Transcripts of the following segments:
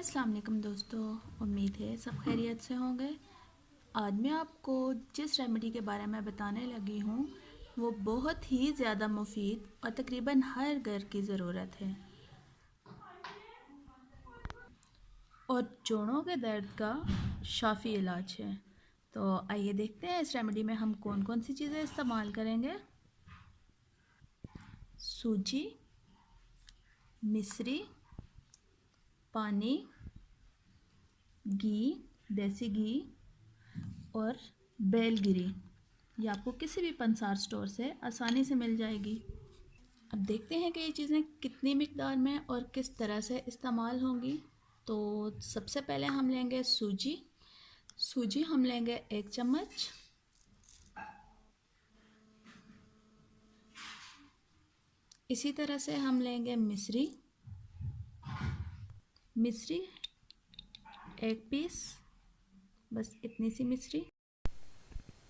अस्सलाम वालेकुम दोस्तों, उम्मीद है सब खैरियत से होंगे। आज मैं आपको जिस रेमेडी के बारे में बताने लगी हूँ वो बहुत ही ज़्यादा मुफीद और तकरीबन हर घर की ज़रूरत है और जोड़ों के दर्द का शाफ़ी इलाज है। तो आइए देखते हैं इस रेमेडी में हम कौन कौन सी चीज़ें इस्तेमाल करेंगे। सूजी, मिश्री, पानी, घी, देसी घी और बेलगिरी। ये आपको किसी भी पंसार स्टोर से आसानी से मिल जाएगी। अब देखते हैं कि ये चीज़ें कितनी मिकदार में और किस तरह से इस्तेमाल होंगी। तो सबसे पहले हम लेंगे सूजी। सूजी हम लेंगे 1 चम्मच। इसी तरह से हम लेंगे मिश्री। मिश्री 1 पीस, बस इतनी सी मिश्री,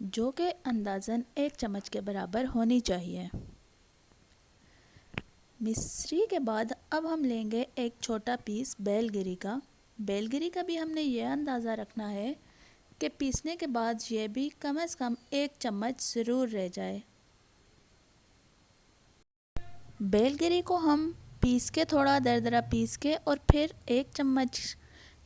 जो कि अंदाज़न 1 चम्मच के बराबर होनी चाहिए। मिश्री के बाद अब हम लेंगे एक छोटा पीस बेलगिरी का। बेलगिरी का भी हमने ये अंदाज़ा रखना है कि पीसने के बाद ये भी कम से कम 1 चम्मच ज़रूर रह जाए। बेलगिरी को हम पीस के, थोड़ा दरदरा पीस के, और फिर 1 चम्मच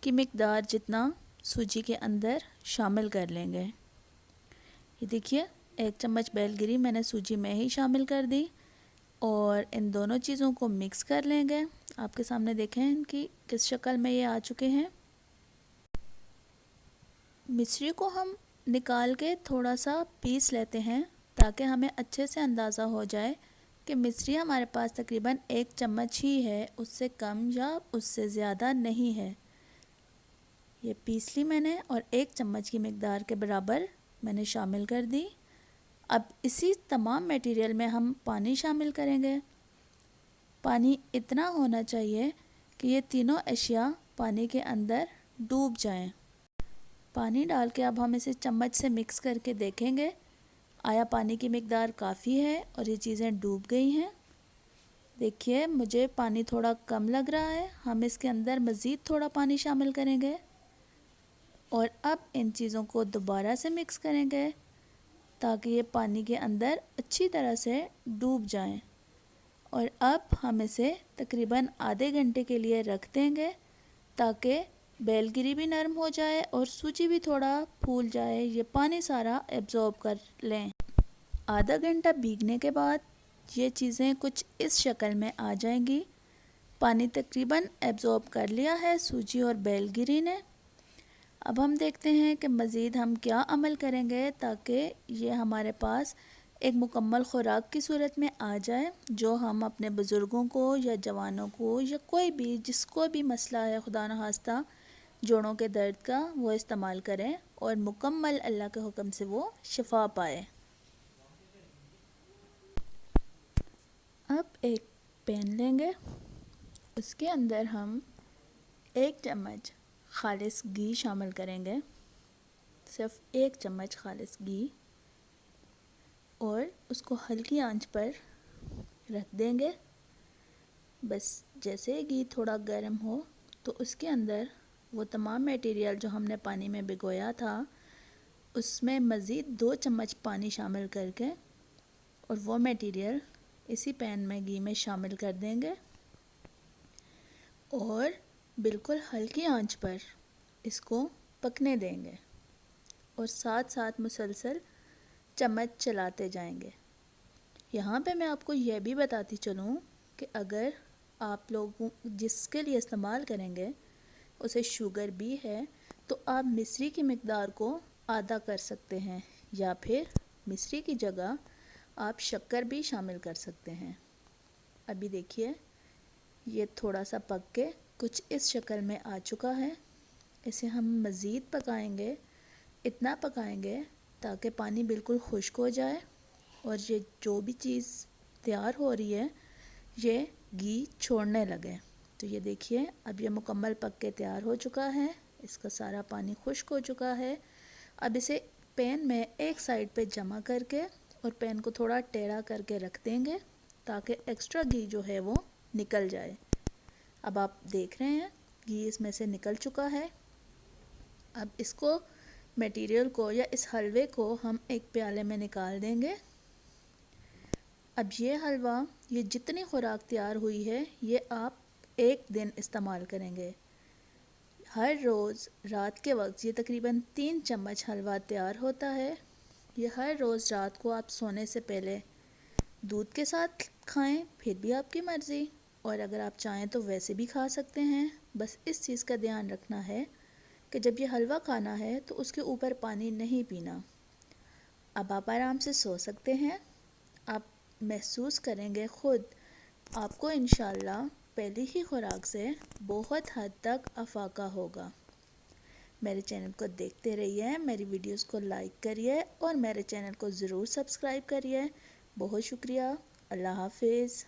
की मिकदार जितना सूजी के अंदर शामिल कर लेंगे। ये देखिए 1 चम्मच बेलगिरी मैंने सूजी में ही शामिल कर दी और इन दोनों चीज़ों को मिक्स कर लेंगे। आपके सामने देखें कि किस शक्ल में ये आ चुके हैं। मिश्री को हम निकाल के थोड़ा सा पीस लेते हैं ताकि हमें अच्छे से अंदाज़ा हो जाए कि मिश्री हमारे पास तकरीबन 1 चम्मच ही है, उससे कम या उससे ज़्यादा नहीं है। ये पीस ली मैंने और 1 चम्मच की मिकदार के बराबर मैंने शामिल कर दी। अब इसी तमाम मटेरियल में हम पानी शामिल करेंगे। पानी इतना होना चाहिए कि ये तीनों अशिया पानी के अंदर डूब जाएं। पानी डाल के अब हम इसे चम्मच से मिक्स करके देखेंगे आया पानी की मिकदार काफ़ी है और ये चीज़ें डूब गई हैं। देखिए मुझे पानी थोड़ा कम लग रहा है, हम इसके अंदर मज़ीद थोड़ा पानी शामिल करेंगे और अब इन चीज़ों को दोबारा से मिक्स करेंगे ताकि ये पानी के अंदर अच्छी तरह से डूब जाएं। और अब हम इसे तकरीबन आधे घंटे के लिए रख देंगे ताकि बेलगिरी भी नरम हो जाए और सूजी भी थोड़ा फूल जाए, ये पानी सारा एब्ज़ॉर्ब कर लें। आधा घंटा भीगने के बाद ये चीज़ें कुछ इस शक्ल में आ जाएंगी। पानी तकरीबन एब्ज़ॉर्ब कर लिया है सूजी और बेलगिरी ने। अब हम देखते हैं कि मज़ीद हम क्या अमल करेंगे ताकि ये हमारे पास एक मुकम्मल ख़ुराक की सूरत में आ जाए, जो हम अपने बुज़ुर्गों को या जवानों को या कोई भी जिसको भी मसला है खुदा न खास्ता जोड़ों के दर्द का, वो इस्तेमाल करें और मुकम्मल अल्लाह के हुक्म से वो शिफा पाए। अब एक पैन लेंगे, उसके अंदर हम 1 चम्मच खालिस घी शामिल करेंगे, सिर्फ 1 चम्मच खालिस घी, और उसको हल्की आंच पर रख देंगे। बस जैसे घी थोड़ा गर्म हो तो उसके अंदर वो तमाम मटेरियल जो हमने पानी में भिगोया था उसमें मज़ीद 2 चम्मच पानी शामिल करके और वो मटेरियल इसी पैन में घी में शामिल कर देंगे और बिल्कुल हल्की आंच पर इसको पकने देंगे और साथ साथ मुसलसल चम्मच चलाते जाएंगे। यहाँ पे मैं आपको यह भी बताती चलूँ कि अगर आप लोगों जिसके लिए इस्तेमाल करेंगे उसे शुगर भी है तो आप मिश्री की मिकदार को आधा कर सकते हैं या फिर मिश्री की जगह आप शक्कर भी शामिल कर सकते हैं। अभी देखिए ये थोड़ा सा पक के कुछ इस शक्ल में आ चुका है। इसे हम मज़ीद पकाएंगे, इतना पकाएंगे ताकि पानी बिल्कुल खुश्क हो जाए और ये जो भी चीज़ तैयार हो रही है ये घी छोड़ने लगे। तो ये देखिए अब ये मुकम्मल पक के तैयार हो चुका है, इसका सारा पानी खुश्क हो चुका है। अब इसे पैन में एक साइड पे जमा करके और पैन को थोड़ा टेढ़ा करके रख देंगे ताकि एक्स्ट्रा घी जो है वो निकल जाए। अब आप देख रहे हैं घी इसमें से निकल चुका है। अब इसको मटेरियल को या इस हलवे को हम एक प्याले में निकाल देंगे। अब ये हलवा, ये जितनी खुराक तैयार हुई है ये आप एक दिन इस्तेमाल करेंगे। हर रोज़ रात के वक्त ये तकरीबन 3 चम्मच हलवा तैयार होता है। ये हर रोज़ रात को आप सोने से पहले दूध के साथ खाएं, फिर भी आपकी मर्ज़ी, और अगर आप चाहें तो वैसे भी खा सकते हैं। बस इस चीज़ का ध्यान रखना है कि जब ये हलवा खाना है तो उसके ऊपर पानी नहीं पीना। अब आप आराम से सो सकते हैं। आप महसूस करेंगे खुद आपको इंशाल्लाह पहली ही खुराक से बहुत हद तक अफाका होगा। मेरे चैनल को देखते रहिए, मेरी वीडियोस को लाइक करिए और मेरे चैनल को ज़रूर सब्सक्राइब करिए। बहुत शुक्रिया। अल्लाह हाफिज़।